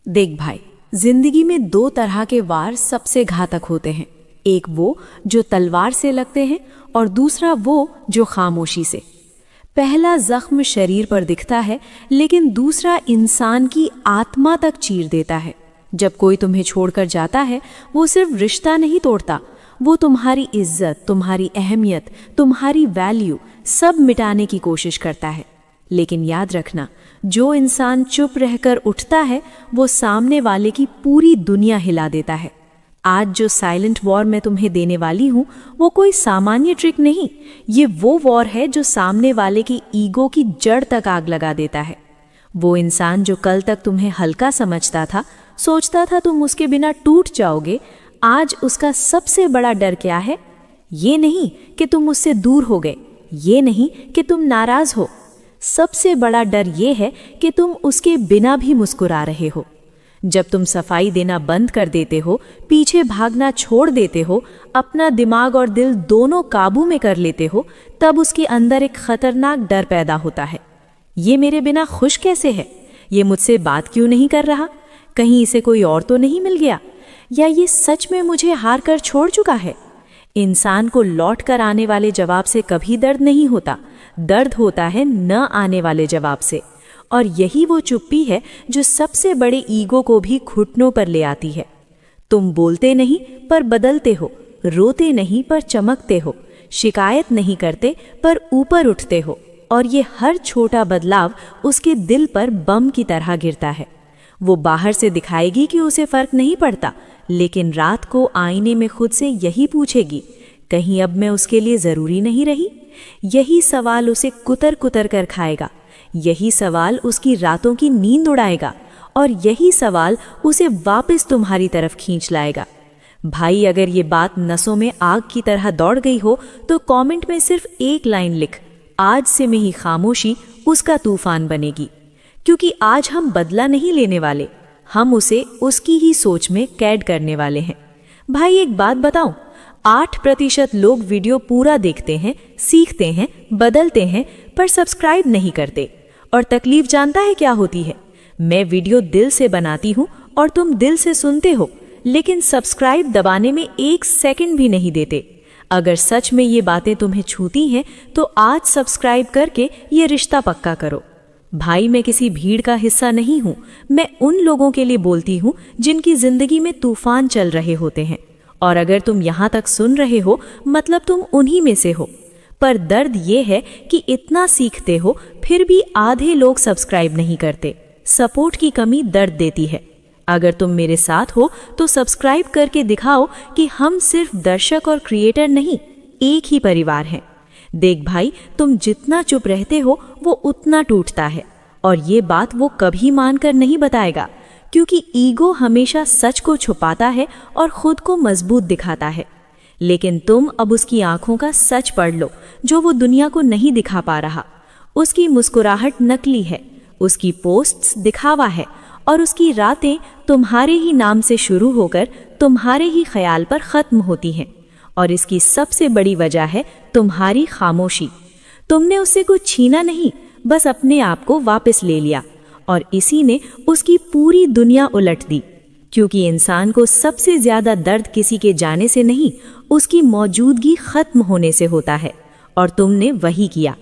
देख भाई, जिंदगी में दो तरह के वार सबसे घातक होते हैं। एक वो जो तलवार से लगते हैं और दूसरा वो जो खामोशी से। पहला जख्म शरीर पर दिखता है, लेकिन दूसरा इंसान की आत्मा तक चीर देता है। जब कोई तुम्हें छोड़कर जाता है, वो सिर्फ रिश्ता नहीं तोड़ता, वो तुम्हारी इज्जत, तुम्हारी अहमियत, तुम्हारी वैल्यू सब मिटाने की कोशिश करता है। लेकिन याद रखना, जो इंसान चुप रहकर उठता है, वो सामने वाले की पूरी दुनिया हिला देता है। आज जो साइलेंट वॉर मैं तुम्हें देने वाली हूं, वो कोई सामान्य ट्रिक नहीं, ये वो वॉर है जो सामने वाले की ईगो की जड़ तक आग लगा देता है। वो इंसान जो कल तक तुम्हें हल्का समझता था, सोचता था तुम उसके बिना टूट जाओगे, आज उसका सबसे बड़ा डर क्या है? ये नहीं कि तुम उससे दूर हो गए, ये नहीं कि तुम नाराज हो, सबसे बड़ा डर ये है कि तुम उसके बिना भी मुस्कुरा रहे हो। जब तुम सफाई देना बंद कर देते हो, पीछे भागना छोड़ देते हो, अपना दिमाग और दिल दोनों काबू में कर लेते हो, तब उसके अंदर एक खतरनाक डर पैदा होता है। ये मेरे बिना खुश कैसे है? ये मुझसे बात क्यों नहीं कर रहा? कहीं इसे कोई और तो नहीं मिल गया? या ये सच में मुझे हार कर छोड़ चुका है? इंसान को लौट कर आने वाले जवाब से कभी दर्द नहीं होता, दर्द होता है न आने वाले जवाब से। और यही वो चुप्पी है जो सबसे बड़े ईगो को भी घुटनों पर ले आती है। तुम बोलते नहीं पर बदलते हो, रोते नहीं पर चमकते हो, शिकायत नहीं करते पर ऊपर उठते हो, और ये हर छोटा बदलाव उसके दिल पर बम की तरह गिरता है। वो बाहर से दिखाएगी कि उसे फर्क नहीं पड़ता, लेकिन रात को आईने में खुद से यही पूछेगी, कहीं अब मैं उसके लिए जरूरी नहीं रही? यही सवाल उसे कुतर कुतर कर खाएगा, यही सवाल उसकी रातों की नींद उड़ाएगा, और यही सवाल उसे वापस तुम्हारी तरफ खींच लाएगा। भाई, अगर ये बात नसों में आग की तरह दौड़ गई हो, तो कमेंट में सिर्फ एक लाइन लिख, आज से मेरी खामोशी उसका तूफान बनेगी। क्योंकि आज हम बदला नहीं लेने वाले, हम उसे उसकी ही सोच में कैद करने वाले हैं। भाई, एक बात बताऊं, 8% लोग वीडियो पूरा देखते हैं, सीखते हैं, बदलते हैं, पर सब्सक्राइब नहीं करते। और तकलीफ जानता है क्या होती है? मैं वीडियो दिल से बनाती हूँ और तुम दिल से सुनते हो, लेकिन सब्सक्राइब दबाने में 1 सेकंड भी नहीं देते। अगर सच में ये बातें तुम्हें छूती हैं, तो आज सब्सक्राइब करके ये रिश्ता पक्का करो। भाई, मैं किसी भीड़ का हिस्सा नहीं हूँ, मैं उन लोगों के लिए बोलती हूँ जिनकी जिंदगी में तूफान चल रहे होते हैं। और अगर तुम यहाँ तक सुन रहे हो, मतलब तुम उन्हीं में से हो। पर दर्द ये है कि इतना सीखते हो, फिर भी आधे लोग सब्सक्राइब नहीं करते। सपोर्ट की कमी दर्द देती है। अगर तुम मेरे साथ हो तो सब्सक्राइब करके दिखाओ कि हम सिर्फ दर्शक और क्रिएटर नहीं, एक ही परिवार हैं। देख भाई, तुम जितना चुप रहते हो, वो उतना टूटता है, और ये बात वो कभी मानकर नहीं बताएगा, क्योंकि ईगो हमेशा सच को छुपाता है और खुद को मजबूत दिखाता है। लेकिन तुम अब उसकी आंखों का सच पढ़ लो, जो वो दुनिया को नहीं दिखा पा रहा। उसकी मुस्कुराहट नकली है, उसकी पोस्ट्स दिखावा है, और उसकी रातें तुम्हारे ही नाम से शुरू होकर तुम्हारे ही ख्याल पर खत्म होती हैं। और इसकी सबसे बड़ी वजह है तुम्हारी खामोशी। तुमने उससे कुछ छीना नहीं, बस अपने आप को वापस ले लिया, और इसी ने उसकी पूरी दुनिया उलट दी। क्योंकि इंसान को सबसे ज्यादा दर्द किसी के जाने से नहीं, उसकी मौजूदगी खत्म होने से होता है, और तुमने वही किया।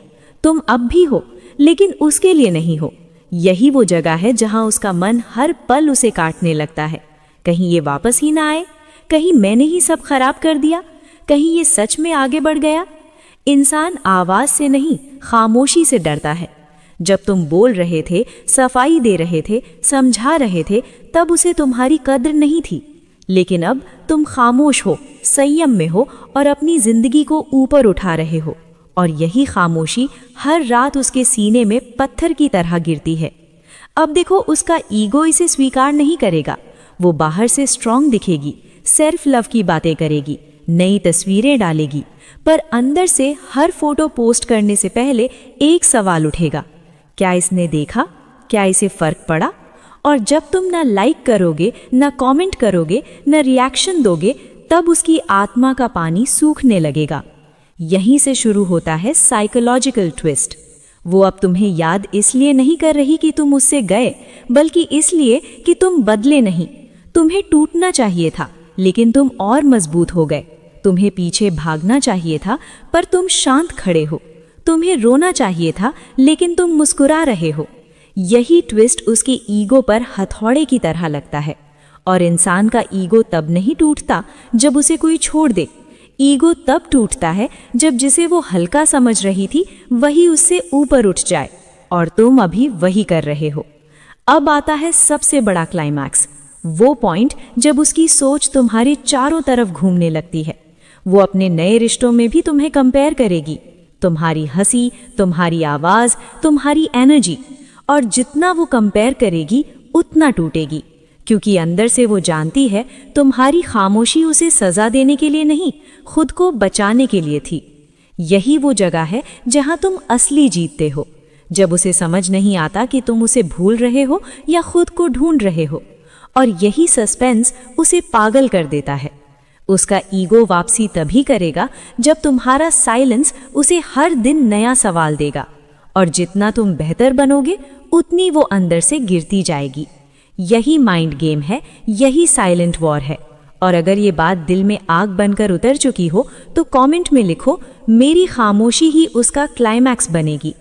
तुम अब भी हो, लेकिन उसके लिए नहीं हो। यही वो जगह है जहां उसका मन हर पल उसे काटने लगता है। कहीं ये वापस ही ना आए, कहीं मैंने ही सब खराब कर दिया, कहीं ये सच में आगे बढ़ गया। इंसान आवाज से नहीं, खामोशी से डरता है। जब तुम बोल रहे थे, सफाई दे रहे थे, समझा रहे थे, तब उसे तुम्हारी कद्र नहीं थी। लेकिन अब तुम खामोश हो, संयम में हो, और अपनी जिंदगी को ऊपर उठा रहे हो, और यही खामोशी हर रात उसके सीने में पत्थर की तरह गिरती है। अब देखो, उसका ईगो इसे स्वीकार नहीं करेगा। वो बाहर से स्ट्रांग दिखेगी, सेल्फ लव की बातें करेगी, नई तस्वीरें डालेगी, पर अंदर से हर फोटो पोस्ट करने से पहले एक सवाल उठेगा, क्या इसने देखा? क्या इसे फर्क पड़ा? और जब तुम ना लाइक करोगे, ना कमेंट करोगे, ना रिएक्शन दोगे, तब उसकी आत्मा का पानी सूखने लगेगा। यहीं से शुरू होता है साइकोलॉजिकल ट्विस्ट। वो अब तुम्हें याद इसलिए नहीं कर रही कि तुम उससे गए, बल्कि इसलिए कि तुम बदले नहीं। तुम्हें टूटना चाहिए था, लेकिन तुम और मजबूत हो गए। तुम्हें पीछे भागना चाहिए था, पर तुम शांत खड़े हो। तुम्हें रोना चाहिए था, लेकिन तुम मुस्कुरा रहे हो। यही ट्विस्ट उसके ईगो पर हथौड़े की तरह लगता है। और इंसान का ईगो तब नहीं टूटता जब उसे कोई छोड़ दे। ईगो तब टूटता है जब जिसे वो हल्का समझ रही थी वही उससे ऊपर उठ जाए, और तुम अभी वही कर रहे हो। अब आता है सबसे बड़ा क्लाइमैक्स, वो पॉइंट जब उसकी सोच तुम्हारे चारों तरफ घूमने लगती है। वो अपने नए रिश्तों में भी तुम्हें कंपेयर करेगी, तुम्हारी हंसी, तुम्हारी आवाज, तुम्हारी एनर्जी। और जितना वो कंपेयर करेगी उतना टूटेगी, क्योंकि अंदर से वो जानती है तुम्हारी खामोशी उसे सजा देने के लिए नहीं, खुद को बचाने के लिए थी। यही वो जगह है जहां तुम असली जीतते हो, जब उसे समझ नहीं आता कि तुम उसे भूल रहे हो या खुद को ढूंढ रहे हो। और यही सस्पेंस उसे पागल कर देता है। उसका ईगो वापसी तभी करेगा जब तुम्हारा साइलेंस उसे हर दिन नया सवाल देगा, और जितना तुम बेहतर बनोगे उतनी वो अंदर से गिरती जाएगी। यही माइंड गेम है, यही साइलेंट वॉर है। और अगर ये बात दिल में आग बनकर उतर चुकी हो तो कमेंट में लिखो, मेरी खामोशी ही उसका क्लाइमैक्स बनेगी।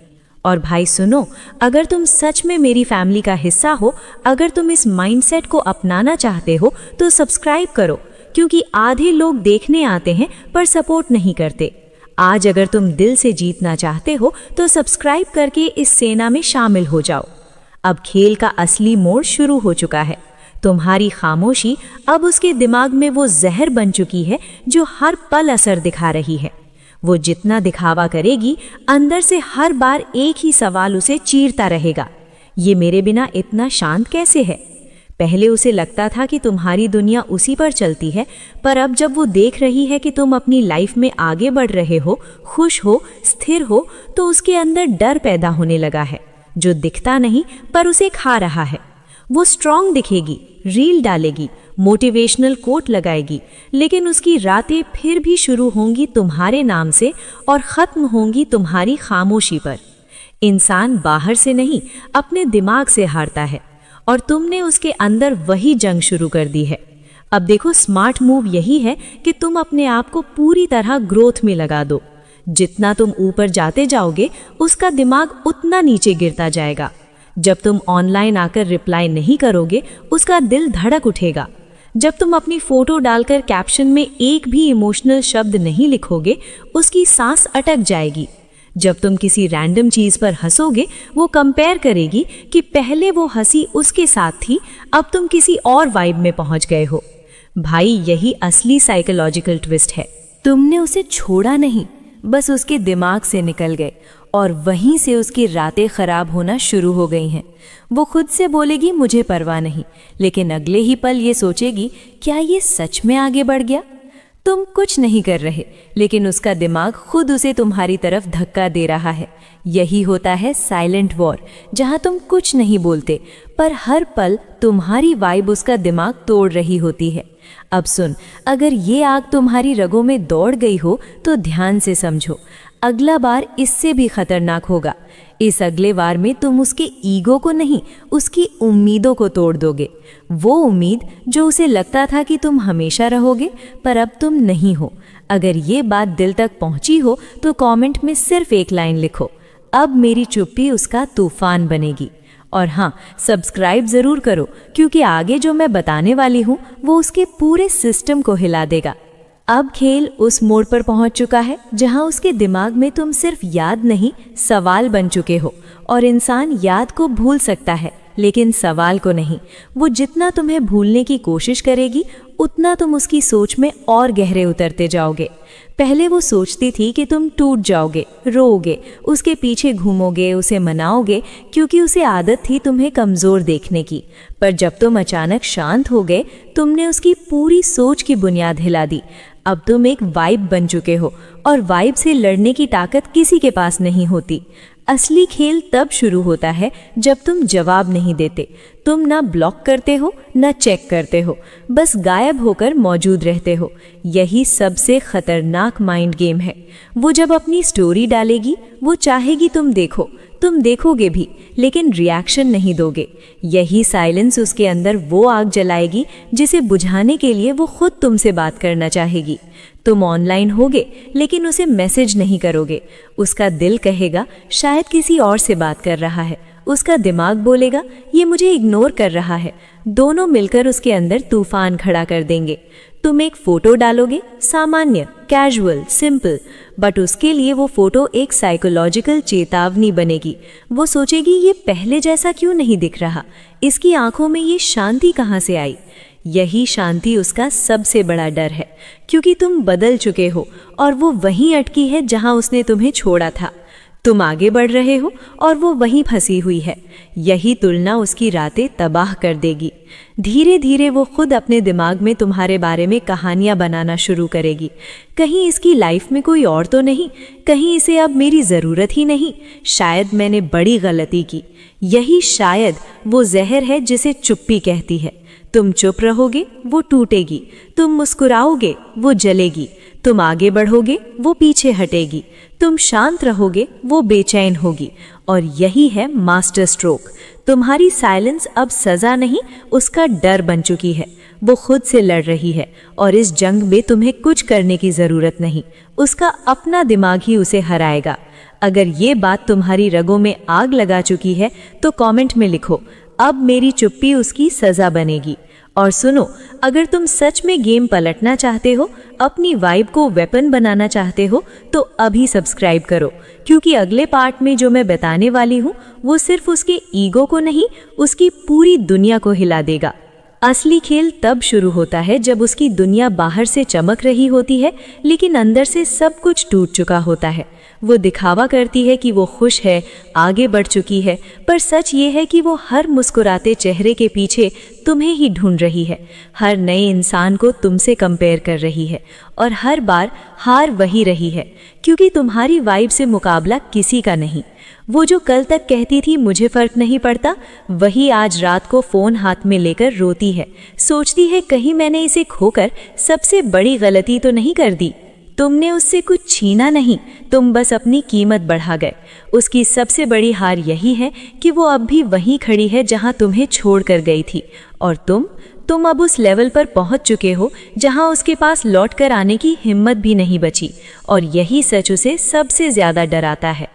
और भाई सुनो, अगर तुम सच में मेरी फैमिली का हिस्सा हो, अगर तुम इस माइंडसेट को अपनाना चाहते हो तो सब्सक्राइब करो, क्योंकि आधे लोग देखने आते हैं पर सपोर्ट नहीं करते। आज अगर तुम दिल से जीतना चाहते हो तो सब्सक्राइब करके इस सेना में शामिल हो जाओ। अब खेल का असली मोड़ शुरू हो चुका है। तुम्हारी खामोशी अब उसके दिमाग में वो जहर बन चुकी है जो हर पल असर दिखा रही है। वो जितना दिखावा करेगी, अंदर से हर बार एक ही सवाल उसे चीरता रहेगा, ये मेरे बिना इतना शांत कैसे है। पहले उसे लगता था कि तुम्हारी दुनिया उसी पर चलती है, पर अब जब वो देख रही है कि तुम अपनी लाइफ में आगे बढ़ रहे हो, खुश हो, स्थिर हो, तो उसके अंदर डर पैदा होने लगा है, जो दिखता नहीं पर उसे खा रहा है। वो स्ट्रांग दिखेगी, रील डालेगी, मोटिवेशनल कोट लगाएगी, लेकिन उसकी रातें फिर भी शुरू होंगी तुम्हारे नाम से और खत्म होंगी तुम्हारी खामोशी पर। इंसान बाहर से नहीं, अपने दिमाग से हारता है, और तुमने उसके अंदर वही जंग शुरू कर दी है। अब देखो, स्मार्ट मूव यही है कि तुम अपने आप को पूरी तरह ग्रोथ में लगा दो। जितना तुम ऊपर जाते जाओगे, उसका दिमाग उतना नीचे गिरता जाएगा। जब तुम ऑनलाइन आकर रिप्लाई नहीं करोगे, उसका दिल धड़क उठेगा। जब तुम अपनी फोटो डालकर कैप्शन में एक भी इमोशनल शब्द नहीं लिखोगे, उसकी सांस अटक जाएगी। जब तुम किसी रैंडम चीज पर हंसोगे, वो कंपेयर करेगी कि पहले वो हंसी उसके साथ थी, अब तुम किसी और वाइब में पहुंच गए हो। भाई, यही असली साइकोलॉजिकल ट्विस्ट है। तुमने उसे छोड़ा नहीं, बस उसके दिमाग से निकल गए, और वहीं से उसकी रातें खराब होना शुरू हो गई हैं। वो खुद से बोलेगी मुझे परवाह नहीं, लेकिन अगले ही पल ये सोचेगी क्या ये सच में आगे बढ़ गया। तुम कुछ नहीं कर रहे, लेकिन उसका दिमाग खुद उसे तुम्हारी तरफ धक्का दे रहा है। यही होता है साइलेंट वॉर, जहां तुम कुछ नहीं बोलते, पर हर पल तुम्हारी वाइब उसका दिमाग तोड़ रही होती है। अब सुन, अगर ये आग तुम्हारी रगों में दौड़ गई हो तो ध्यान से समझो, अगला बार इससे भी खतरनाक होगा। इस अगले वार में तुम उसके ईगो को नहीं, उसकी उम्मीदों को तोड़ दोगे। वो उम्मीद जो उसे लगता था कि तुम हमेशा रहोगे, पर अब तुम नहीं हो। अगर ये बात दिल तक पहुंची हो तो कमेंट में सिर्फ एक लाइन लिखो, अब मेरी चुप्पी उसका तूफान बनेगी। और हाँ, सब्सक्राइब ज़रूर करो, क्योंकि आगे जो मैं बताने वाली हूँ वो उसके पूरे सिस्टम को हिला देगा। अब खेल उस मोड़ पर पहुंच चुका है जहां उसके दिमाग में तुम सिर्फ याद नहीं, सवाल बन चुके हो। और इंसान याद को भूल सकता है, लेकिन सवाल को नहीं। वो जितना तुम्हें भूलने की कोशिश करेगी, उतना तुम उसकी सोच में और गहरे उतरते जाओगे। पहले वो सोचती थी कि तुम टूट जाओगे, रोओगे, उसके पीछे घूमोगे, उसे मनाओगे, क्योंकि उसे आदत थी तुम्हें कमज़ोर देखने की। पर जब तुम अचानक शांत हो गए, तुमने उसकी पूरी सोच की बुनियाद हिला दी। अब तुम एक वाइब बन चुके हो, और वाइब से लड़ने की ताकत किसी के पास नहीं होती। असली खेल तब शुरू होता है जब तुम जवाब नहीं देते। तुम ना ब्लॉक करते हो, ना चेक करते हो, बस गायब होकर मौजूद रहते हो। यही सबसे खतरनाक माइंड गेम है। वो जब अपनी स्टोरी डालेगी, वो चाहेगी तुम देखो, तुम देखोगे भी, लेकिन रिएक्शन नहीं दोगे। यही साइलेंस उसके अंदर वो आग जलाएगी जिसे बुझाने के लिए वो खुद तुमसे बात करना चाहेगी। तुम ऑनलाइन होगे लेकिन उसे मैसेज नहीं करोगे। उसका दिल कहेगा शायद किसी और से बात कर रहा है, उसका दिमाग बोलेगा ये मुझे इग्नोर कर रहा है। दोनों मिलकर उसके अंदर तूफान खड़ा कर देंगे। तुम एक फोटो डालोगे, सामान्य, कैजुअल, सिंपल, बट उसके लिए वो फोटो एक साइकोलॉजिकल चेतावनी बनेगी। वो सोचेगी ये पहले जैसा क्यों नहीं दिख रहा, इसकी आंखों में ये शांति कहाँ से आई। यही शांति उसका सबसे बड़ा डर है, क्योंकि तुम बदल चुके हो और वो वहीं अटकी है जहां उसने तुम्हें छोड़ा था। तुम आगे बढ़ रहे हो और वो वहीं फंसी हुई है। यही तुलना उसकी रातें तबाह कर देगी। धीरे धीरे वो खुद अपने दिमाग में तुम्हारे बारे में कहानियां बनाना शुरू करेगी। कहीं इसकी लाइफ में कोई और तो नहीं, कहीं इसे अब मेरी ज़रूरत ही नहीं, शायद मैंने बड़ी गलती की। यही शायद वो जहर है जिसे चुप्पी कहती है। तुम चुप रहोगे, वो टूटेगी। तुम मुस्कुराओगे, वो जलेगी। तुम आगे बढ़ोगे, वो पीछे हटेगी। तुम शांत रहोगे, वो बेचैन होगी। और यही है मास्टर स्ट्रोक। तुम्हारी साइलेंस अब सजा नहीं, उसका डर बन चुकी है। वो खुद से लड़ रही है और इस जंग में तुम्हें कुछ करने की ज़रूरत नहीं। उसका अपना दिमाग ही उसे हराएगा। अगर ये बात तुम्हारी रगों में आग लगा चुकी है तो कमेंट में लिखो, अब मेरी चुप्पी उसकी सज़ा बनेगी। और सुनो, अगर तुम सच में गेम पलटना चाहते हो, अपनी वाइब को वेपन बनाना चाहते हो, तो अभी सब्सक्राइब करो, क्योंकि अगले पार्ट में जो मैं बताने वाली हूँ वो सिर्फ उसके ईगो को नहीं, उसकी पूरी दुनिया को हिला देगा। असली खेल तब शुरू होता है जब उसकी दुनिया बाहर से चमक रही होती है, लेकिन अंदर से सब कुछ टूट चुका होता है। वो दिखावा करती है कि वो खुश है, आगे बढ़ चुकी है, पर सच ये है कि वो हर मुस्कुराते चेहरे के पीछे तुम्हें ही ढूंढ रही है। हर नए इंसान को तुमसे कंपेयर कर रही है और हर बार हार वही रही है, क्योंकि तुम्हारी वाइब से मुकाबला किसी का नहीं। वो जो कल तक कहती थी मुझे फर्क नहीं पड़ता, वही आज रात को फ़ोन हाथ में लेकर रोती है। सोचती है कहीं मैंने इसे खोकर सबसे बड़ी गलती तो नहीं कर दी। तुमने उससे कुछ छीना नहीं, तुम बस अपनी कीमत बढ़ा गए। उसकी सबसे बड़ी हार यही है कि वो अब भी वहीं खड़ी है जहां तुम्हें छोड़ कर गई थी, और तुम अब उस लेवल पर पहुंच चुके हो जहां उसके पास लौट कर आने की हिम्मत भी नहीं बची। और यही सच उसे सबसे ज़्यादा डराता है।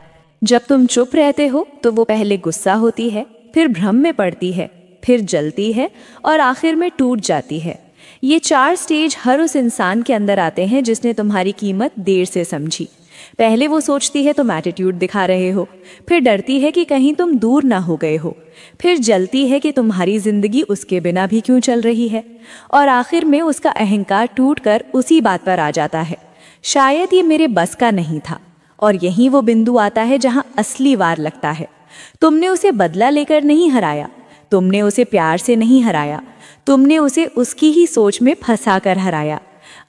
जब तुम चुप रहते हो तो वो पहले गुस्सा होती है, फिर भ्रम में पड़ती है, फिर जलती है और आखिर में टूट जाती है। ये 4 स्टेज हर उस इंसान के अंदर आते हैं जिसने तुम्हारी कीमत देर से समझी। पहले वो सोचती है तुम एटीट्यूड दिखा रहे हो, फिर डरती है कि कहीं तुम दूर ना हो गए हो, फिर जलती है कि तुम्हारी जिंदगी उसके बिना भी क्यों चल रही है, और आखिर में उसका अहंकार टूटकर उसी बात पर आ जाता है, शायद ये मेरे बस का नहीं था। और यहीं वो बिंदु आता है जहां असली वार लगता है। तुमने उसे बदला लेकर नहीं हराया, तुमने उसे प्यार से नहीं हराया, तुमने उसे उसकी ही सोच में फंसा कर हराया।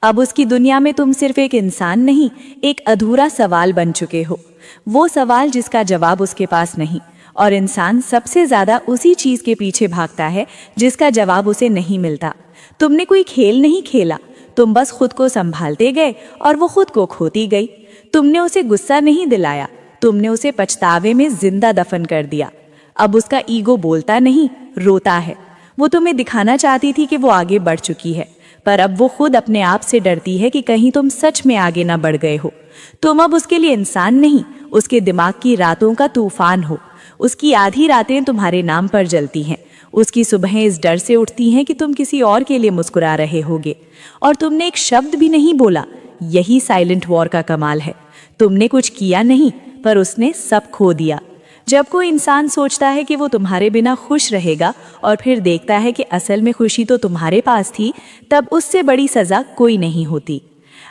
अब उसकी दुनिया में तुम सिर्फ एक इंसान नहीं, एक अधूरा सवाल बन चुके हो। वो सवाल जिसका जवाब उसके पास नहीं। और इंसान सबसे ज्यादा उसी चीज के पीछे भागता है जिसका जवाब उसे नहीं मिलता। तुमने कोई खेल नहीं खेला, तुम बस खुद को संभालते गए और वो खुद को खोती गई। तुमने उसे गुस्सा नहीं दिलाया, तुमने उसे पछतावे में जिंदा दफन कर दिया। अब उसका ईगो बोलता नहीं, रोता है। वो तुम्हें दिखाना चाहती थी कि वो आगे बढ़ चुकी है, पर अब वो खुद अपने आप से डरती है कि कहीं तुम सच में आगे ना बढ़ गए हो। तुम अब उसके लिए इंसान नहीं, उसके दिमाग की रातों का तूफान हो। उसकी आधी रातें तुम्हारे नाम पर जलती हैं। उसकी सुबहें इस डर से उठती हैं कि तुम किसी और के लिए मुस्कुरा रहे होगे, और तुमने एक शब्द भी नहीं बोला। यही साइलेंट वॉर का कमाल है। तुमने कुछ किया नहीं, पर उसने सब खो दिया। जब कोई इंसान सोचता है कि वो तुम्हारे बिना खुश रहेगा और फिर देखता है कि असल में खुशी तो तुम्हारे पास थी, तब उससे बड़ी सजा कोई नहीं होती।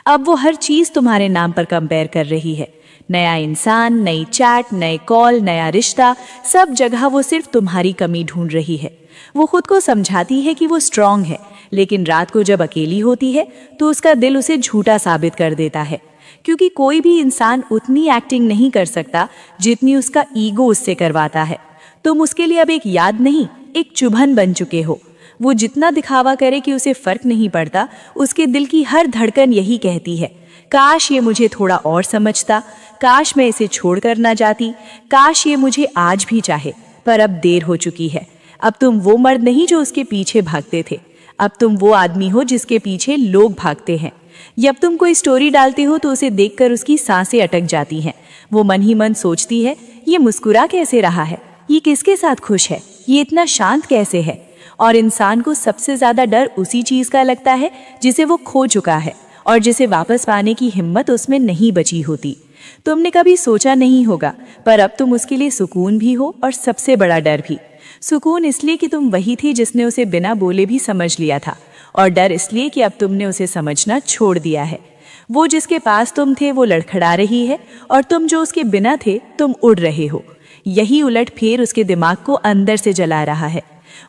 अब वो हर चीज तुम्हारे नाम पर कंपेयर कर रही है। नया इंसान, नई चैट, नए कॉल, नया रिश्ता, सब जगह वो सिर्फ तुम्हारी कमी ढूंढ रही है। वो खुद को समझाती है कि वो स्ट्रांग है, लेकिन रात को जब अकेली होती है तो उसका दिल उसे झूठा साबित कर देता है, क्योंकि कोई भी इंसान उतनी एक्टिंग नहीं कर सकता जितनी उसका ईगो उससे करवाता है। तुम उसके लिए अब एक याद नहीं, एक चुभन बन चुके हो। वो जितना दिखावा करे कि उसे फर्क नहीं पड़ता, उसके दिल की हर धड़कन यही कहती है, काश ये मुझे थोड़ा और समझता, काश मैं इसे छोड़कर ना जाती, काश ये मुझे आज भी चाहे, पर अब देर हो चुकी है। अब तुम वो मर्द नहीं जो उसके पीछे भागते थे, अब तुम वो आदमी हो जिसके पीछे लोग भागते हैं। जब तुम कोई स्टोरी डालते हो तो उसे देखकर उसकी सांसें अटक जाती हैं। वो मन ही मन सोचती है, ये मुस्कुरा कैसे रहा है, ये किसके साथ खुश है, ये इतना शांत कैसे है। और इंसान को सबसे ज्यादा डर उसी चीज का लगता है जिसे वो खो चुका है और जिसे वापस पाने की हिम्मत उसमें नहीं बची होती। तुमने कभी सोचा नहीं होगा, पर अब तुम उसके लिए सुकून भी हो और सबसे बड़ा डर भी। सुकून इसलिए कि तुम वही थी जिसने उसे बिना बोले भी समझ लिया था, और डर इसलिए कि अब तुमने उसे समझना छोड़ दिया है। वो जिसके पास तुम थे वो लड़खड़ा रही है, और तुम जो उसके बिना थे तुम उड़ रहे हो। यही उलट फेर उसके दिमाग को अंदर से जला रहा है।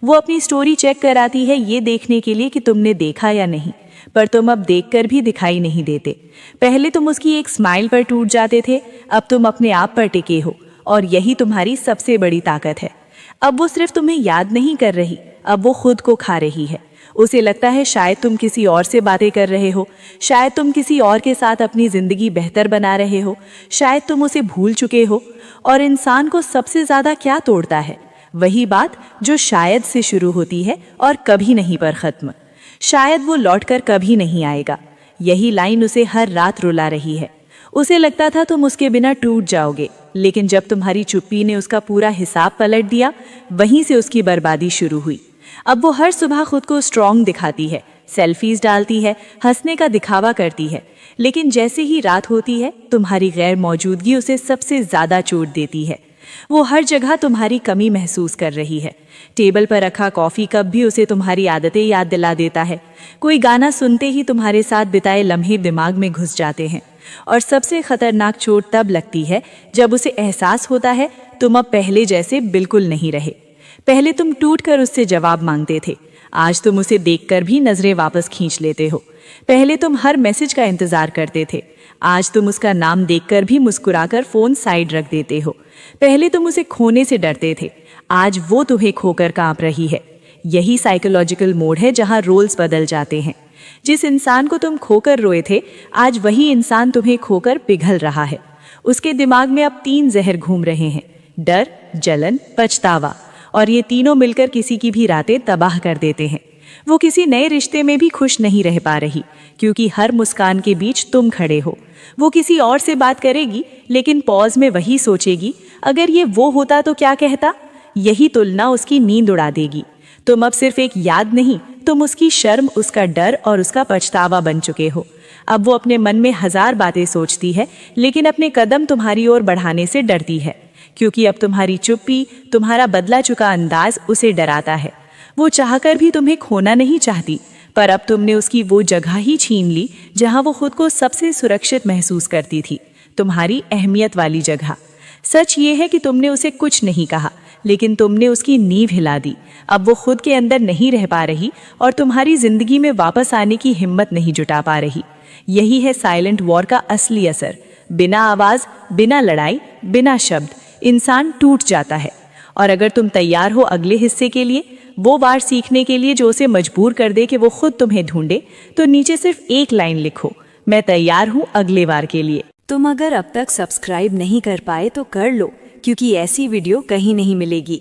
वो अपनी स्टोरी चेक कराती है ये देखने के लिए कि तुमने देखा या नहीं, पर तुम अब देखकर भी दिखाई नहीं देते। पहले तुम उसकी एक स्माइल पर टूट जाते थे, अब तुम अपने आप पर टिके हो, और यही तुम्हारी सबसे बड़ी ताकत है। अब वो सिर्फ तुम्हें याद नहीं कर रही, अब वो खुद को खा रही है। उसे लगता है शायद तुम किसी और से बातें कर रहे हो, शायद तुम किसी और के साथ अपनी जिंदगी बेहतर बना रहे हो, शायद तुम उसे भूल चुके हो। और इंसान को सबसे ज्यादा क्या तोड़ता है? वही बात जो शायद से शुरू होती है और कभी नहीं पर खत्म। शायद वो लौटकर कभी नहीं आएगा। यही लाइन उसे हर रात रुला रही है। उसे लगता था तुम उसके बिना टूट जाओगे, लेकिन जब तुम्हारी चुप्पी ने उसका पूरा हिसाब पलट दिया, वहीं से उसकी बर्बादी शुरू हुई। अब वो हर सुबह खुद को स्ट्रॉन्ग दिखाती है, सेल्फीज डालती है, हंसने का दिखावा करती है, लेकिन जैसे ही रात होती है तुम्हारी गैर मौजूदगी उसे सबसे ज्यादा चोट देती है। वो हर जगह तुम्हारी कमी महसूस कर रही है। टेबल पर रखा कॉफी कप भी उसे तुम्हारी आदतें याद दिला देता है। कोई गाना सुनते ही तुम्हारे साथ बिताए लम्हे दिमाग में घुस जाते हैं। और सबसे खतरनाक चोट तब लगती है जब उसे एहसास होता है तुम अब पहले जैसे बिल्कुल नहीं रहे। पहले तुम टूट कर उससे जवाब मांगते थे, आज तुम उसे देखकर भी नजरें वापस खींच लेते हो। पहले तुम हर मैसेज का इंतजार करते थे, आज तुम उसका नाम देखकर भी मुस्कुराकर फोन साइड रख देते हो। पहले तुम उसे खोने से डरते थे, आज वो तुम्हें खोकर कांप रही है। यही साइकोलॉजिकल मोड है जहां रोल्स बदल जाते हैं। जिस इंसान को तुम खोकर रोए थे, आज वही इंसान तुम्हें खोकर पिघल रहा है। उसके दिमाग में अब 3 जहर घूम रहे हैं, डर, जलन, पछतावा, और ये तीनों मिलकर किसी की भी रातें तबाह कर देते हैं। वो किसी नए रिश्ते में भी खुश नहीं रह पा रही, क्योंकि हर मुस्कान के बीच तुम खड़े हो। वो किसी और से बात करेगी, लेकिन पॉज में वही सोचेगी, अगर ये वो होता तो क्या कहता। यही तुलना उसकी नींद उड़ा देगी। तुम अब सिर्फ एक याद नहीं, तुम उसकी शर्म, उसका डर और उसका पछतावा बन चुके हो। अब वो अपने मन में 1000 बातें सोचती है, लेकिन अपने कदम तुम्हारी ओर बढ़ाने से डरती है, क्योंकि अब तुम्हारी चुप्पी, तुम्हारा बदला चुका अंदाज उसे डराता है। वो चाहकर भी तुम्हें खोना नहीं चाहती, पर अब तुमने उसकी वो जगह ही छीन ली जहां वो खुद को सबसे सुरक्षित महसूस करती थी, तुम्हारी अहमियत वाली जगह। सच ये है कि तुमने उसे कुछ नहीं कहा, लेकिन तुमने उसकी नींव हिला दी। अब वो खुद के अंदर नहीं रह पा रही और तुम्हारी जिंदगी में वापस आने की हिम्मत नहीं जुटा पा रही। यही है साइलेंट वॉर का असली असर। बिना आवाज, बिना लड़ाई, बिना शब्द इंसान टूट जाता है। और अगर तुम तैयार हो अगले हिस्से के लिए, वो वार सीखने के लिए जो उसे मजबूर कर दे कि वो खुद तुम्हें ढूंढे, तो नीचे सिर्फ एक लाइन लिखो, मैं तैयार हूँ अगले वार के लिए। तुम अगर अब तक सब्सक्राइब नहीं कर पाए तो कर लो, क्योंकि ऐसी वीडियो कहीं नहीं मिलेगी।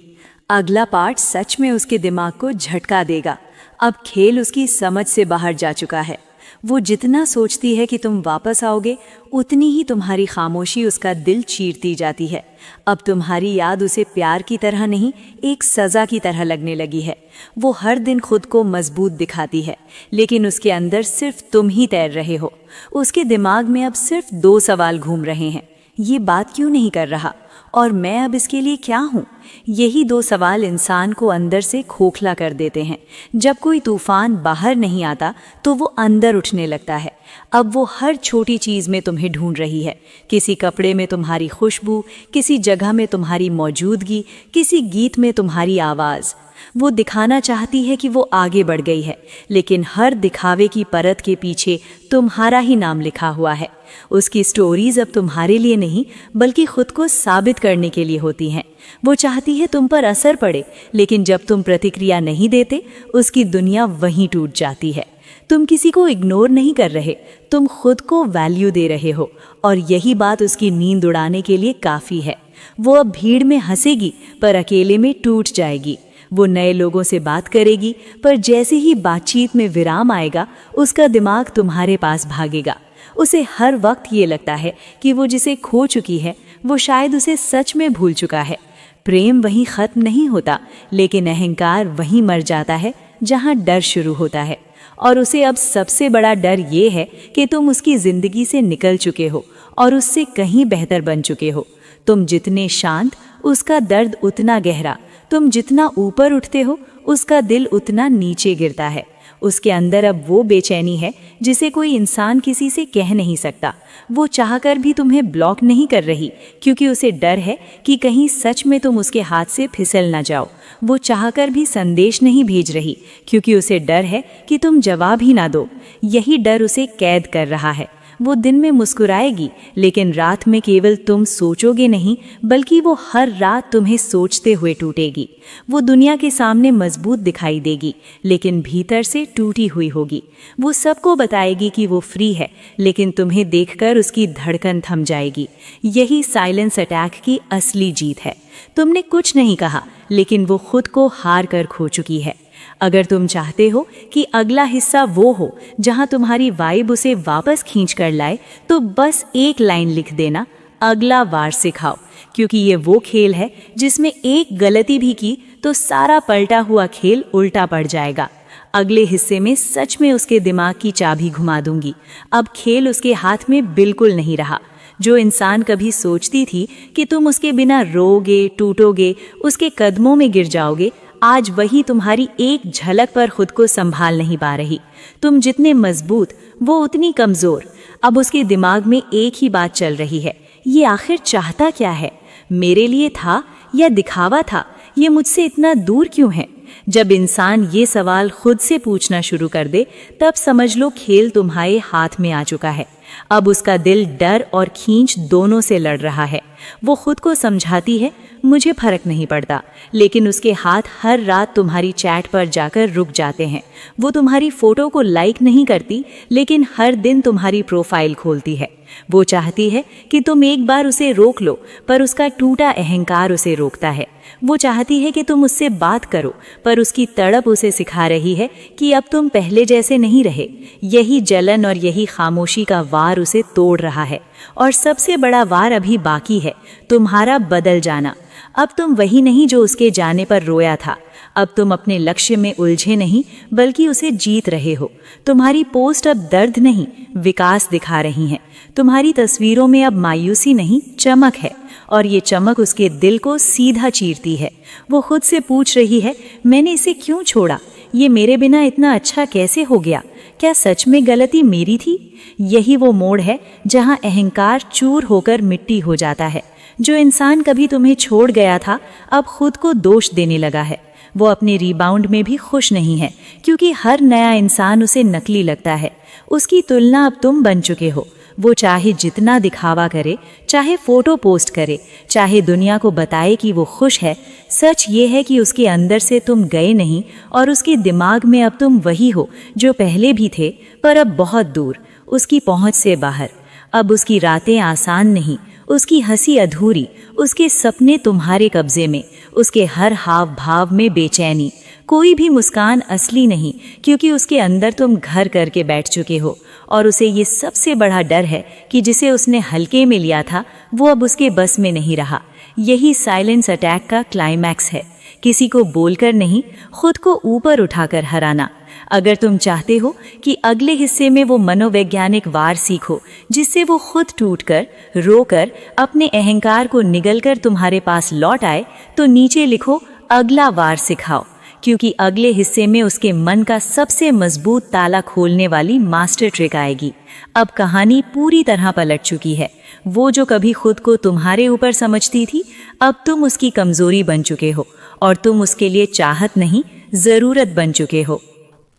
अगला पार्ट सच में उसके दिमाग को झटका देगा। अब खेल उसकी समझ से बाहर जा चुका है। वो जितना सोचती है कि तुम वापस आओगे, उतनी ही तुम्हारी खामोशी उसका दिल चीरती जाती है। अब तुम्हारी याद उसे प्यार की तरह नहीं, एक सज़ा की तरह लगने लगी है। वो हर दिन खुद को मजबूत दिखाती है, लेकिन उसके अंदर सिर्फ तुम ही तैर रहे हो। उसके दिमाग में अब सिर्फ 2 सवाल घूम रहे हैं, ये बात क्यों नहीं कर रहा और मैं अब इसके लिए क्या हूँ। यही 2 सवाल इंसान को अंदर से खोखला कर देते हैं। जब कोई तूफान बाहर नहीं आता तो वो अंदर उठने लगता है। अब वो हर छोटी चीज़ में तुम्हें ढूंढ रही है, किसी कपड़े में तुम्हारी खुशबू, किसी जगह में तुम्हारी मौजूदगी, किसी गीत में तुम्हारी आवाज़। वो दिखाना चाहती है कि वो आगे बढ़ गई है, लेकिन हर दिखावे की परत के पीछे तुम्हारा ही नाम लिखा हुआ है। उसकी स्टोरीज अब तुम्हारे लिए नहीं बल्कि खुद को साबित करने के लिए होती हैं। वो चाहती है तुम पर असर पड़े, लेकिन जब तुम प्रतिक्रिया नहीं देते, उसकी दुनिया वहीं टूट जाती है। तुम किसी को इग्नोर नहीं कर रहे, तुम खुद को वैल्यू दे रहे हो, और यही बात उसकी नींद उड़ाने के लिए काफ़ी है। वो अब भीड़ में हंसेगी पर अकेले में टूट जाएगी। वो नए लोगों से बात करेगी, पर जैसे ही बातचीत में विराम आएगा, उसका दिमाग तुम्हारे पास भागेगा। उसे हर वक्त ये लगता है कि वो जिसे खो चुकी है वो शायद उसे सच में भूल चुका है। प्रेम वहीं खत्म नहीं होता, लेकिन अहंकार वहीं मर जाता है जहाँ डर शुरू होता है। और उसे अब सबसे बड़ा डर ये है कि तुम उसकी ज़िंदगी से निकल चुके हो और उससे कहीं बेहतर बन चुके हो। तुम जितने शांत, उसका दर्द उतना गहरा। तुम जितना ऊपर उठते हो, उसका दिल उतना नीचे गिरता है। उसके अंदर अब वो बेचैनी है जिसे कोई इंसान किसी से कह नहीं सकता। वो चाहकर भी तुम्हें ब्लॉक नहीं कर रही, क्योंकि उसे डर है कि कहीं सच में तुम उसके हाथ से फिसल ना जाओ। वो चाहकर भी संदेश नहीं भेज रही, क्योंकि उसे डर है कि तुम जवाब ही ना दो। यही डर उसे कैद कर रहा है। वो दिन में मुस्कुराएगी, लेकिन रात में केवल तुम सोचोगे नहीं, बल्कि वो हर रात तुम्हें सोचते हुए टूटेगी। वो दुनिया के सामने मजबूत दिखाई देगी, लेकिन भीतर से टूटी हुई होगी। वो सबको बताएगी कि वो फ्री है, लेकिन तुम्हें देखकर उसकी धड़कन थम जाएगी। यही साइलेंस अटैक की असली जीत है। तुमने कुछ नहीं कहा, लेकिन वो खुद को हार कर खो चुकी है। अगर तुम चाहते हो कि अगला हिस्सा वो हो जहां तुम्हारी वाइब उसे वापस खींच कर लाए, तो बस एक लाइन लिख देना, अगला वार सिखाओ। क्योंकि ये वो खेल है जिसमें एक गलती भी की तो सारा पलटा हुआ खेल उल्टा पड़ जाएगा। अगले हिस्से में सच में उसके दिमाग की चाबी घुमा दूंगी। अब खेल उसके हाथ में बिल्कुल नहीं रहा। जो इंसान कभी सोचती थी कि तुम उसके बिना रोओगे, टूटोगे, उसके कदमों में गिर जाओगे, आज वही तुम्हारी एक झलक पर खुद को संभाल नहीं पा रही। तुम जितने मजबूत, वो उतनी कमजोर। अब उसके दिमाग में एक ही बात चल रही है, ये आखिर चाहता क्या है? मेरे लिए था या दिखावा था? ये मुझसे इतना दूर क्यों है? जब इंसान ये सवाल खुद से पूछना शुरू कर दे, तब समझ लो खेल तुम्हारे हाथ में आ चुका है। अब उसका दिल डर और खींच दोनों से लड़ रहा है। वो खुद को समझाती है, मुझे फर्क नहीं पड़ता, लेकिन उसके हाथ हर रात तुम्हारी चैट पर जाकर रुक जाते हैं। वो तुम्हारी फोटो को लाइक नहीं करती, लेकिन हर दिन तुम्हारी प्रोफाइल खोलती है। वो चाहती है कि तुम एक बार उसे रोक लो, पर उसका टूटा अहंकार उसे रोकता है। वो चाहती है कि तुम उससे बात करो, पर उसकी तड़प उसे सिखा रही है कि अब तुम पहले जैसे नहीं रहे। यही जलन और यही खामोशी का वार उसे तोड़ रहा है। और सबसे बड़ा वार अभी बाकी है, तुम्हारा बदल जाना। अब तुम वही नहीं जो उसके जाने पर रोया था। अब तुम अपने लक्ष्य में उलझे नहीं, बल्कि उसे जीत रहे हो। तुम्हारी पोस्ट अब दर्द नहीं, विकास दिखा रही हैं। तुम्हारी तस्वीरों में अब मायूसी नहीं, चमक है, और ये चमक उसके दिल को सीधा चीरती है। वो खुद से पूछ रही है, मैंने इसे क्यों छोड़ा? ये मेरे बिना इतना अच्छा कैसे हो गया? क्या सच में गलती मेरी थी? यही वो मोड़ है जहां अहंकार चूर होकर मिट्टी हो जाता है। जो इंसान कभी तुम्हें छोड़ गया था, अब खुद को दोष देने लगा है। वो अपने रिबाउंड में भी खुश नहीं है, क्योंकि हर नया इंसान उसे नकली लगता है। उसकी तुलना अब तुम बन चुके हो। वो चाहे जितना दिखावा करे, चाहे फोटो पोस्ट करे, चाहे दुनिया को बताए कि वो खुश है, सच ये है कि उसके अंदर से तुम गए नहीं, और उसके दिमाग में अब तुम वही हो जो पहले भी थे, पर अब बहुत दूर, उसकी पहुंच से बाहर। अब उसकी रातें आसान नहीं, उसकी हंसी अधूरी, उसके सपने तुम्हारे कब्जे में, उसके हर हाव भाव में बेचैनी। कोई भी मुस्कान असली नहीं, क्योंकि उसके अंदर तुम घर करके बैठ चुके हो। और उसे ये सबसे बड़ा डर है कि जिसे उसने हल्के में लिया था, वो अब उसके बस में नहीं रहा। यही साइलेंस अटैक का क्लाइमैक्स है। किसी को बोलकर नहीं, खुद को ऊपर उठाकर हराना। अगर तुम चाहते हो कि अगले हिस्से में वो मनोवैज्ञानिक वार सीखो, जिससे वो खुद टूटकर, रोकर, अपने अहंकार को निगलकर तुम्हारे पास लौट आए, तो नीचे लिखो, अगला वार सिखाओ। क्योंकि अगले हिस्से में उसके मन का सबसे मजबूत ताला खोलने वाली मास्टर ट्रिक आएगी। अब कहानी पूरी तरह पलट चुकी है। वो जो कभी खुद को तुम्हारे ऊपर समझती थी, अब तुम उसकी कमजोरी बन चुके हो। और तुम उसके लिए चाहत नहीं, ज़रूरत बन चुके हो।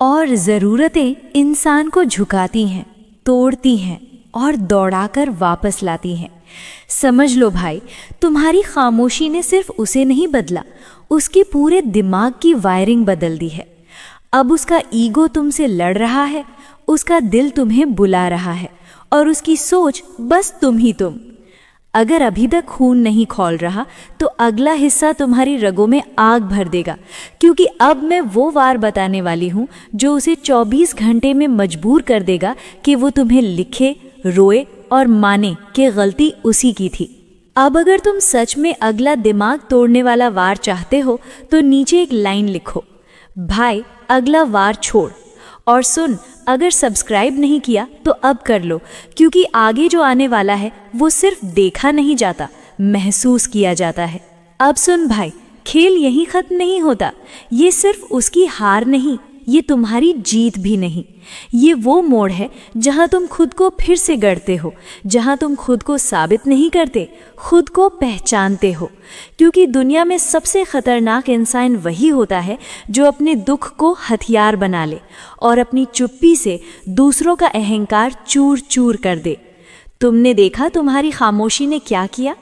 और ज़रूरतें इंसान को झुकाती हैं, तोड़ती हैं और दौड़ाकर वापस लाती हैं। समझ लो भाई, तुम्हारी खामोशी ने सिर्फ उसे नहीं बदला, उसके पूरे दिमाग की वायरिंग बदल दी है। अब उसका ईगो तुमसे लड़ रहा है, उसका दिल तुम्हें बुला रहा है और उसकी सोच बस तुम ही तुम। अगर अभी तक खून नहीं खौल रहा तो अगला हिस्सा तुम्हारी रगों में आग भर देगा, क्योंकि अब मैं वो वार बताने वाली हूँ जो उसे 24 घंटे में मजबूर कर देगा कि वो तुम्हें लिखे, रोए और माने कि गलती उसी की थी। अब अगर तुम सच में अगला दिमाग तोड़ने वाला वार चाहते हो तो नीचे एक लाइन लिखो, भाई अगला वार छोड़। और सुन, अगर सब्सक्राइब नहीं किया तो अब कर लो, क्योंकि आगे जो आने वाला है वो सिर्फ देखा नहीं जाता, महसूस किया जाता है। अब सुन भाई, खेल यहीं खत्म नहीं होता। ये सिर्फ उसकी हार नहीं, ये तुम्हारी जीत भी नहीं। ये वो मोड़ है जहाँ तुम खुद को फिर से गढ़ते हो, जहाँ तुम खुद को साबित नहीं करते, खुद को पहचानते हो। क्योंकि दुनिया में सबसे खतरनाक इंसान वही होता है जो अपने दुख को हथियार बना ले और अपनी चुप्पी से दूसरों का अहंकार चूर चूर कर दे। तुमने देखा तुम्हारी खामोशी ने क्या किया?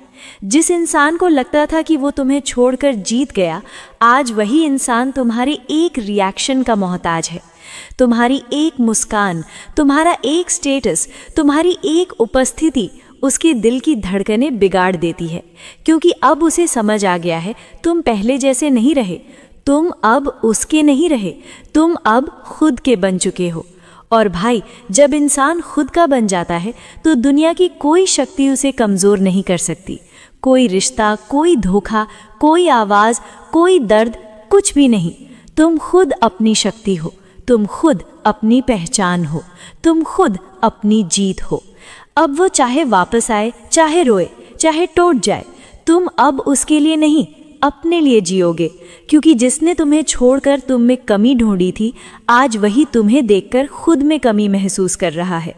जिस इंसान को लगता था कि वो तुम्हें छोड़कर जीत गया, आज वही इंसान तुम्हारे एक रिएक्शन का मोहताज है। तुम्हारी एक मुस्कान, तुम्हारा एक स्टेटस, तुम्हारी एक उपस्थिति उसके दिल की धड़कनें बिगाड़ देती है, क्योंकि अब उसे समझ आ गया है तुम पहले जैसे नहीं रहे, तुम अब उसके नहीं रहे, तुम अब खुद के बन चुके हो। और भाई, जब इंसान खुद का बन जाता है तो दुनिया की कोई शक्ति उसे कमज़ोर नहीं कर सकती। कोई रिश्ता, कोई धोखा, कोई आवाज़, कोई दर्द, कुछ भी नहीं। तुम खुद अपनी शक्ति हो, तुम खुद अपनी पहचान हो, तुम खुद अपनी जीत हो। अब वो चाहे वापस आए, चाहे रोए, चाहे टूट जाए, तुम अब उसके लिए नहीं, अपने लिए जियोगे। क्योंकि जिसने तुम्हें छोड़कर तुम में कमी ढूंढी थी, आज वही तुम्हें देखकर खुद में कमी महसूस कर रहा है।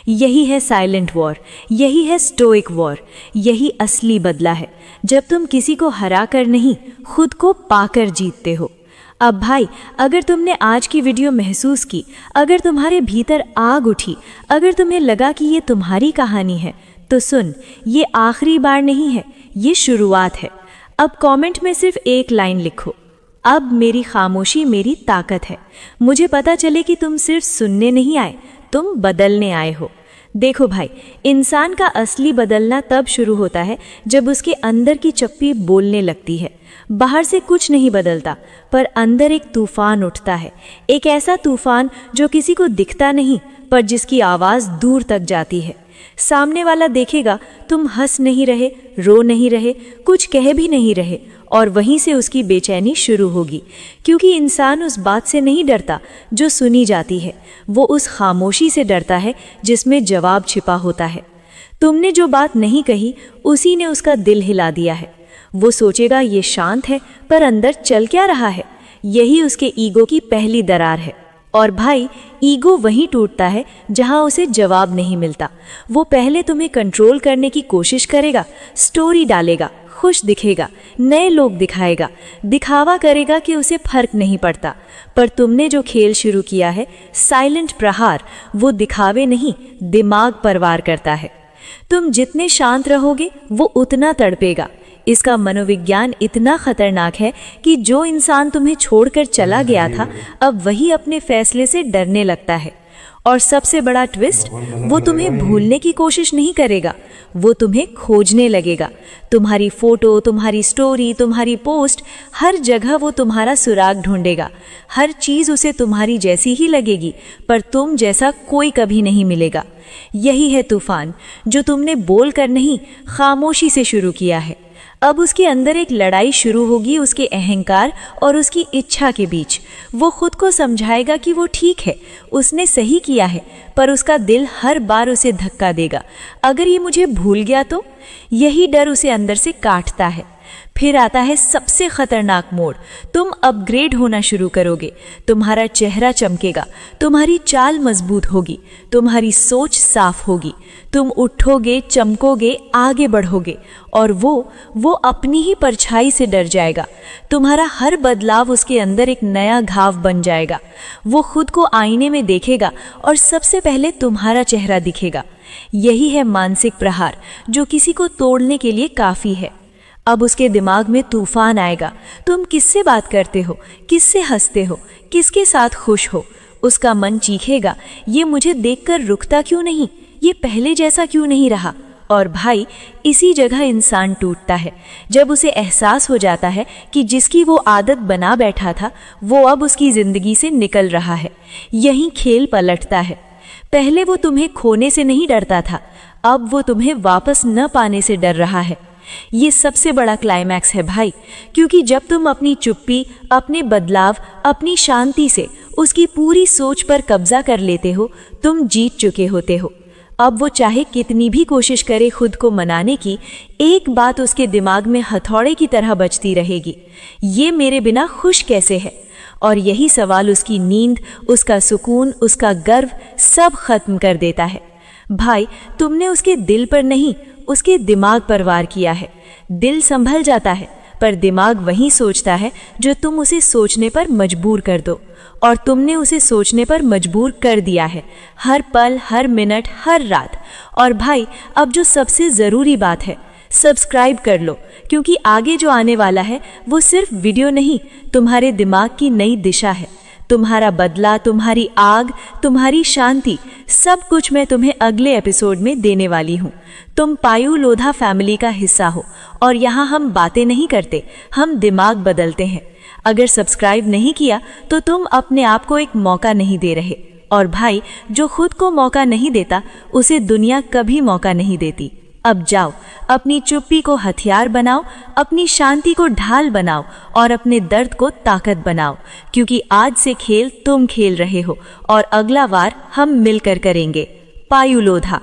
यही है साइलेंट वॉर, यही है स्टोइक वॉर, यही असली बदला है, जब तुम किसी को हरा कर नहीं, खुद को पाकर जीतते हो। अब भाई, अगर तुमने आज की वीडियो महसूस की, अगर तुम्हारे भीतर आग उठी, अगर तुम्हें लगा कि ये तुम्हारी कहानी है, तो सुन, ये आखिरी बार नहीं है, ये शुरुआत है। अब कमेंट में सिर्फ एक लाइन लिखो, अब मेरी खामोशी मेरी ताकत है। मुझे पता चले कि तुम सिर्फ सुनने नहीं आए, तुम बदलने आए हो। देखो भाई, इंसान का असली बदलना तब शुरू होता है जब उसके अंदर की चप्पी बोलने लगती है। बाहर से कुछ नहीं बदलता, पर अंदर एक तूफान उठता है, एक ऐसा तूफान जो किसी को दिखता नहीं, पर जिसकी आवाज़ दूर तक जाती है। सामने वाला देखेगा तुम हंस नहीं रहे, रो नहीं रहे, कुछ कह भी नहीं रहे, और वहीं से उसकी बेचैनी शुरू होगी। क्योंकि इंसान उस बात से नहीं डरता जो सुनी जाती है, वो उस खामोशी से डरता है जिसमें जवाब छिपा होता है। तुमने जो बात नहीं कही, उसी ने उसका दिल हिला दिया है। वो सोचेगा ये शांत है, पर अंदर चल क्या रहा है? यही उसके ईगो की पहली दरार है। और भाई, ईगो वहीं टूटता है जहां उसे जवाब नहीं मिलता। वो पहले तुम्हें कंट्रोल करने की कोशिश करेगा, स्टोरी डालेगा, खुश दिखेगा, नए लोग दिखाएगा, दिखावा करेगा कि उसे फर्क नहीं पड़ता। पर तुमने जो खेल शुरू किया है, साइलेंट प्रहार, वो दिखावे नहीं, दिमाग पर वार करता है। तुम जितने शांत रहोगे वो उतना तड़पेगा। इसका मनोविज्ञान इतना खतरनाक है कि जो इंसान तुम्हें छोड़कर चला गया था, अब वही अपने फैसले से डरने लगता है। और सबसे बड़ा ट्विस्ट, वो तुम्हें भूलने की कोशिश नहीं करेगा, वो तुम्हें खोजने लगेगा। तुम्हारी फोटो, तुम्हारी स्टोरी, तुम्हारी पोस्ट, हर जगह वो तुम्हारा सुराग ढूंढेगा। हर चीज़ उसे तुम्हारी जैसी ही लगेगी, पर तुम जैसा कोई कभी नहीं मिलेगा। यही है तूफान जो तुमने बोल कर नहीं, खामोशी से शुरू किया है। अब उसके अंदर एक लड़ाई शुरू होगी उसके अहंकार और उसकी इच्छा के बीच। वो खुद को समझाएगा कि वो ठीक है, उसने सही किया है, पर उसका दिल हर बार उसे धक्का देगा। अगर ये मुझे भूल गया तो? यही डर उसे अंदर से काटता है। फिर आता है सबसे खतरनाक मोड़, तुम अपग्रेड होना शुरू करोगे। तुम्हारा चेहरा चमकेगा, तुम्हारी चाल मजबूत होगी, तुम्हारी सोच साफ होगी, तुम उठोगे, चमकोगे, आगे बढ़ोगे और वो अपनी ही परछाई से डर जाएगा। तुम्हारा हर बदलाव उसके अंदर एक नया घाव बन जाएगा। वो खुद को आईने में देखेगा और सबसे पहले तुम्हारा चेहरा दिखेगा। यही है मानसिक प्रहार जो किसी को तोड़ने के लिए काफी है। अब उसके दिमाग में तूफान आएगा। तुम किससे बात करते हो, किससे हंसते हो, किसके साथ खुश हो। उसका मन चीखेगा, ये मुझे देखकर रुकता क्यों नहीं, ये पहले जैसा क्यों नहीं रहा। और भाई, इसी जगह इंसान टूटता है, जब उसे एहसास हो जाता है कि जिसकी वो आदत बना बैठा था वो अब उसकी जिंदगी से निकल रहा है। यही खेल पलटता है। पहले वो तुम्हें खोने से नहीं डरता था, अब वो तुम्हें वापस न पाने से डर रहा है। ये सबसे बड़ा क्लाइमैक्स है भाई, क्योंकि जब तुम अपनी चुप्पी, अपने बदलाव, अपनी शांति से उसकी पूरी सोच पर कब्जा कर लेते हो, तुम जीत चुके होते हो। अब वो चाहे कितनी भी कोशिश करे खुद को मनाने की, एक बात उसके दिमाग में हथौड़े की तरह बजती रहेगी, ये मेरे बिना खुश कैसे है। और यही सवाल उसकी नींद, उसका सुकून, उसका गर्व सब खत्म कर देता है। भाई, तुमने उसके दिल पर नहीं, उसके दिमाग पर वार किया है। दिल संभल जाता है, पर दिमाग वही सोचता है जो तुम उसे सोचने पर मजबूर कर दो। और तुमने उसे सोचने पर मजबूर कर दिया है, हर पल, हर मिनट, हर रात। और भाई, अब जो सबसे ज़रूरी बात है, सब्सक्राइब कर लो, क्योंकि आगे जो आने वाला है वो सिर्फ वीडियो नहीं, तुम्हारे दिमाग की नई दिशा है। तुम्हारा बदला, तुम्हारी आग, तुम्हारी शांति, सब कुछ मैं तुम्हें अगले एपिसोड में देने वाली हूँ। तुम पायु लोधा फैमिली का हिस्सा हो और यहाँ हम बातें नहीं करते, हम दिमाग बदलते हैं। अगर सब्सक्राइब नहीं किया तो तुम अपने आप को एक मौका नहीं दे रहे। और भाई, जो खुद को मौका नहीं देता उसे दुनिया कभी मौका नहीं देती। अब जाओ, अपनी चुप्पी को हथियार बनाओ, अपनी शांति को ढाल बनाओ और अपने दर्द को ताकत बनाओ, क्योंकि आज से खेल तुम खेल रहे हो और अगला वार हम मिलकर करेंगे। पायु लोधा।